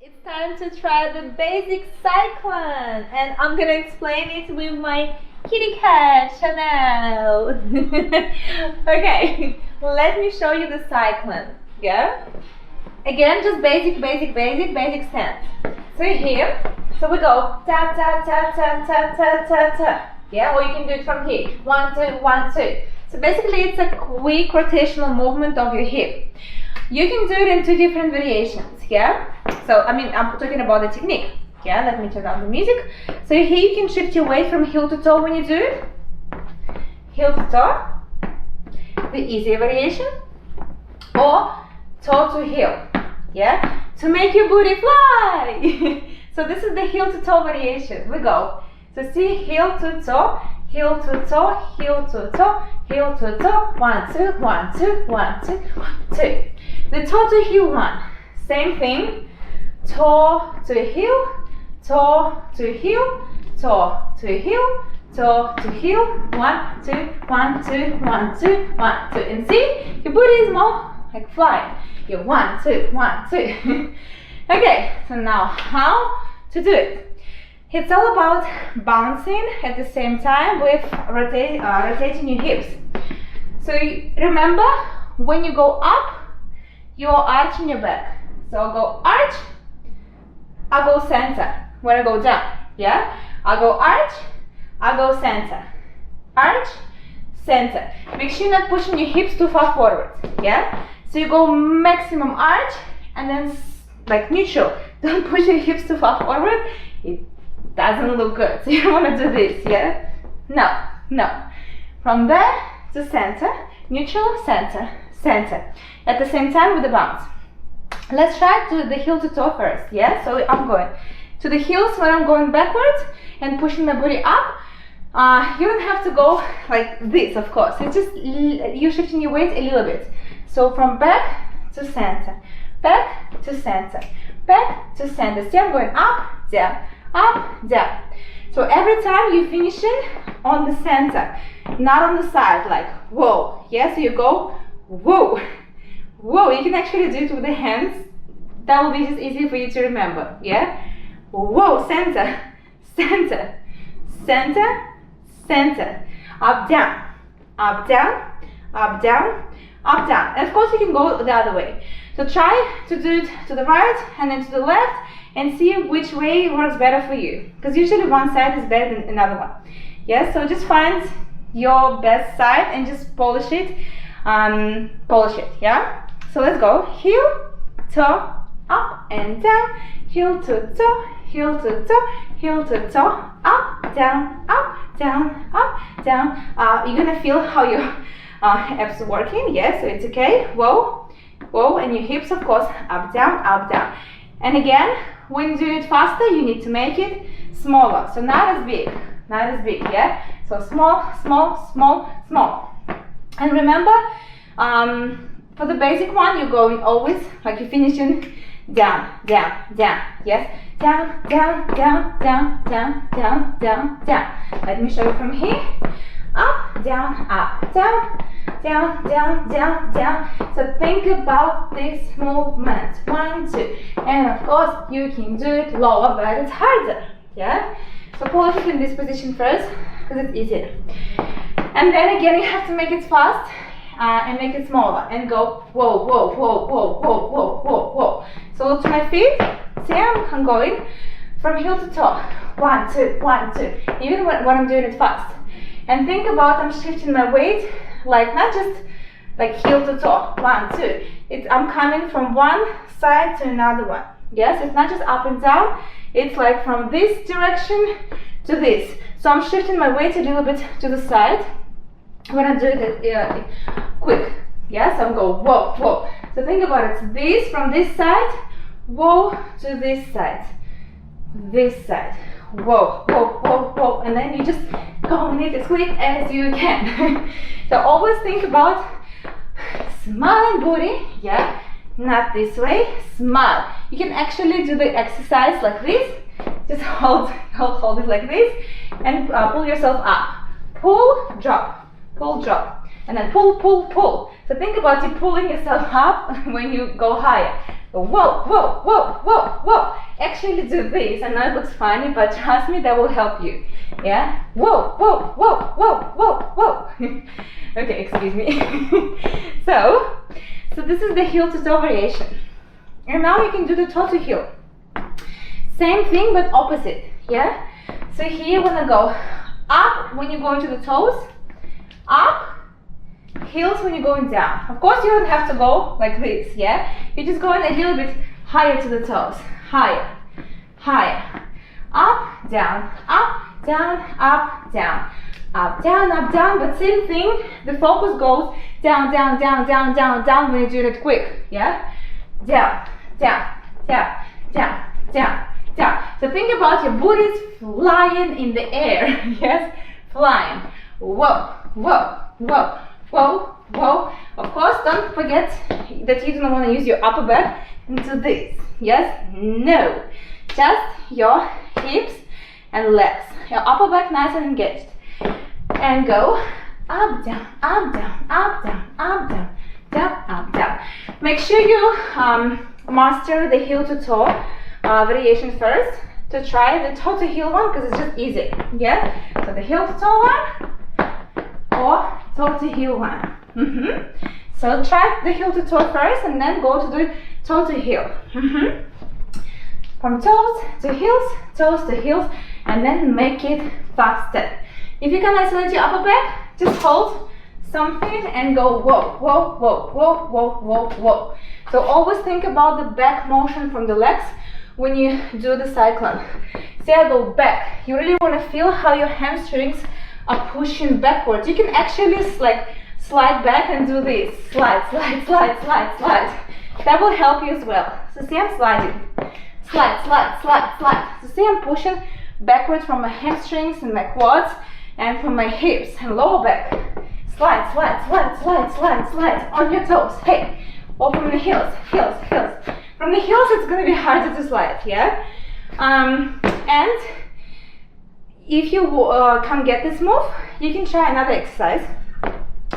It's time to try the basic cyclone, and I'm gonna explain it with my kitty cat, Chanel. Okay, let me show you the cyclone. Yeah? Again, just basic stance. So here, so we go ta ta ta ta ta ta ta ta. Yeah, or you can do it from here. 1, 2, 1, 2. So basically, it's a quick rotational movement of your hip. You can do it in 2 different variations. Yeah. So I'm talking about the technique. Yeah. Let me turn down the music. So here you can shift your weight from heel to toe when you do it. Heel to toe. The easier variation. Or toe to heel. Yeah. To make your booty fly. So this is the heel to toe variation. We go. So see, heel to toe, heel to toe, heel to toe, heel to toe. 1, 2, 1, 2, 1, 2, 1, 2. The toe to heel one. Same thing. Toe to heel, toe to heel, toe to heel, toe to heel. 1, 2, 1, 2, 1, 2, 1, 2. And see, your booty is more like flying. You're 1, 2, 1, 2. Okay, so now how to do it? It's all about bouncing at the same time with rotating your hips. So remember, when you go up, you're arching your back. So I'll go arch, I go center. When I go down, yeah? I go arch, I go center. Arch, center. Make sure you're not pushing your hips too far forward, yeah? So you go maximum arch and then like neutral. Don't push your hips too far forward. It doesn't look good. So you don't want to do this, yeah? No, no. From there to center, neutral, center, center. At the same time with the bounce. Let's try to the heel to toe first, yeah? So I'm going to the heels when I'm going backwards and pushing my booty up. You don't have to go like this, of course. It's just you're shifting your weight a little bit. So from back to center, back to center, back to center. See, I'm going up, down, up, down. So every time you finish it on the center, not on the side, like whoa. Yeah, so you go whoa, whoa. You can actually do it with the hands. That will be just easier for you to remember. Yeah, whoa, center, center, center, center, up, down, up, down, up, down, up, down. And of course, you can go the other way. So try to do it to the right and then to the left and see which way works better for you. Because usually one side is better than another one. Yes, so just find your best side and just polish it, yeah? So let's go. Heel, toe, up and down, heel to toe, heel to toe, heel to toe, up, down, down, up, down. You're gonna feel how your abs are working. Yes, so it's okay. Whoa, whoa, and your hips, of course, up, down, up, down. And again, when you do it faster, you need to make it smaller. So not as big, yeah? So small, small, small, small. And remember, for the basic one, you're going always, like you're finishing down, down, down, yes? Down, down, down, down, down, down, down, down. Let me show you from here. Up, down, down, down, down, down, down. So think about this movement. 1, 2. And of course, you can do it lower, but it's harder, yeah? So polish it in this position first, because it's easier. And then again, you have to make it fast. And make it smaller and go whoa, whoa, whoa, whoa, whoa, whoa, whoa, whoa. So look to my feet. See, I'm going from heel to toe. 1, 2, 1, 2. Even when I'm doing it fast. And think about I'm shifting my weight, like not just like heel to toe. 1, 2. I'm coming from one side to another one. Yes, it's not just up and down. It's like from this direction to this. So I'm shifting my weight a little bit to the side. When I do it quick, yes, I'm going whoa, whoa. So think about it. This from this side, whoa to this side, whoa, whoa, whoa, whoa, and then you just go in it as quick as you can. So always think about smiling booty, yeah, not this way. Smile. You can actually do the exercise like this. Just hold it like this, and pull yourself up. Pull, drop. Pull, drop, and then pull, pull, pull. So think about you pulling yourself up when you go higher. whoa, whoa, whoa, whoa, whoa. Actually do this. I know it looks funny, but trust me, that will help you. Yeah? Whoa, whoa, whoa, whoa, whoa, whoa. Okay, excuse me. So this is the heel to toe variation. And now you can do the toe to heel. Same thing, but opposite. Yeah? So here you want to go up when you go into the toes, up, heels when you're going down. Of course, you don't have to go like this, yeah? You're just going a little bit higher to the toes. Higher, higher. Up, down, up, down, up, down. Up, down, up, down. But same thing, the focus goes down, down, down, down, down, down when you do it quick, yeah? Down, down, down, down, down, down. So think about your booties flying in the air, yes? Flying. Whoa, whoa, whoa. Whoa, whoa. Of course, don't forget that you don't want to use your upper back into this. Yes? No. Just your hips and legs. Your upper back nice and engaged. And go up, down, up, down, up, down, up, down, down, up, down. Make sure you master the heel to toe variation first to try the toe to heel one because it's just easy. Yeah? So the heel to toe one. Or toe to heel one. So try the heel to toe first and then go to the toe to heel. From toes to heels, and then make it faster. If you can isolate your upper back, just hold something and go whoa, whoa, whoa, whoa, whoa, whoa, whoa. So always think about the back motion from the legs when you do the cyclone. See, I go back. You really want to feel how your hamstrings are pushing backwards. You can actually slide back and do this. Slide, slide, slide, slide, slide. That will help you as well. So see, I'm sliding. Slide, slide, slide, slide. So see, I'm pushing backwards from my hamstrings and my quads and from my hips and lower back. Slide, slide, slide, slide, slide, slide on your toes. Hey, or from the heels, heels, heels. From the heels, it's going to be harder to slide, yeah? And if you can't get this move, you can try another exercise.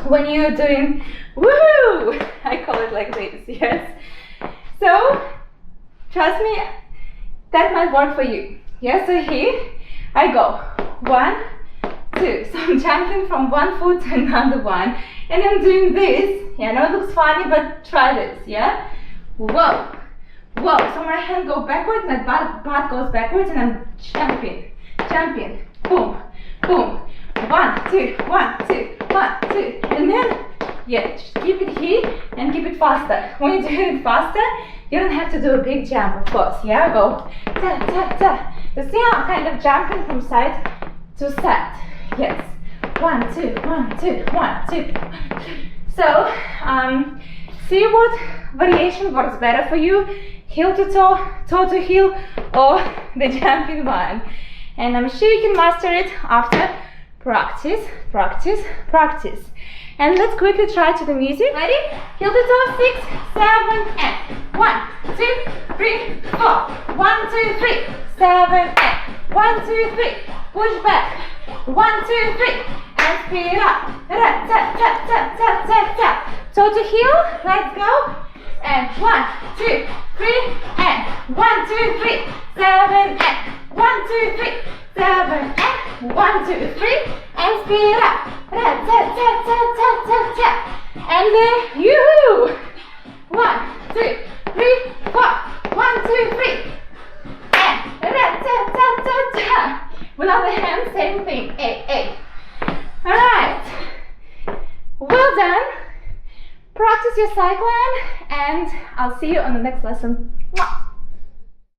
When you're doing woohoo, I call it like this, yes? So, trust me, that might work for you. Yes, so here I go. 1, 2. So I'm jumping from one foot to another one. And I'm doing this. Yeah, I know it looks funny, but try this, yeah? Whoa, whoa. So my hand goes backwards, my butt goes backwards, and I'm jumping. Champion, boom, boom, 1, 2, 1, 2, 1, 2, and then, yeah, just keep it here and keep it faster. When you do it faster, you don't have to do a big jump, of course, yeah, go, ta, ta, ta. You see how I'm kind of jumping from side to side, yes, 1, 2, 1, 2, 1, 2. So, see what variation works better for you, heel to toe, toe to heel, or the jumping one. And I'm sure you can master it after practice, practice, practice. And let's quickly try to the music. Ready? Heel to toe, 6, 7, and 1, 2, 3, 4. 1, 2, 3, 7, and 1, 2, 3. Push back. 1, 2, 3, and speed up. Ta ta ta ta ta ta ta. Toe to heel. Let's go. And 1, 2, 3, and 1, 2, 3, 7, and 1, 2, 3, 7, and 1, 2, 3, and speed up. Ta ta ta ta ta ta ta. And then yoo-hoo. 1, 2, 3, 4. 1, 2, 3. And ta ta ta ta ta. Without the hand, same thing. A. Alright. Well done. Practice your cycling, and I'll see you on the next lesson. Mwah.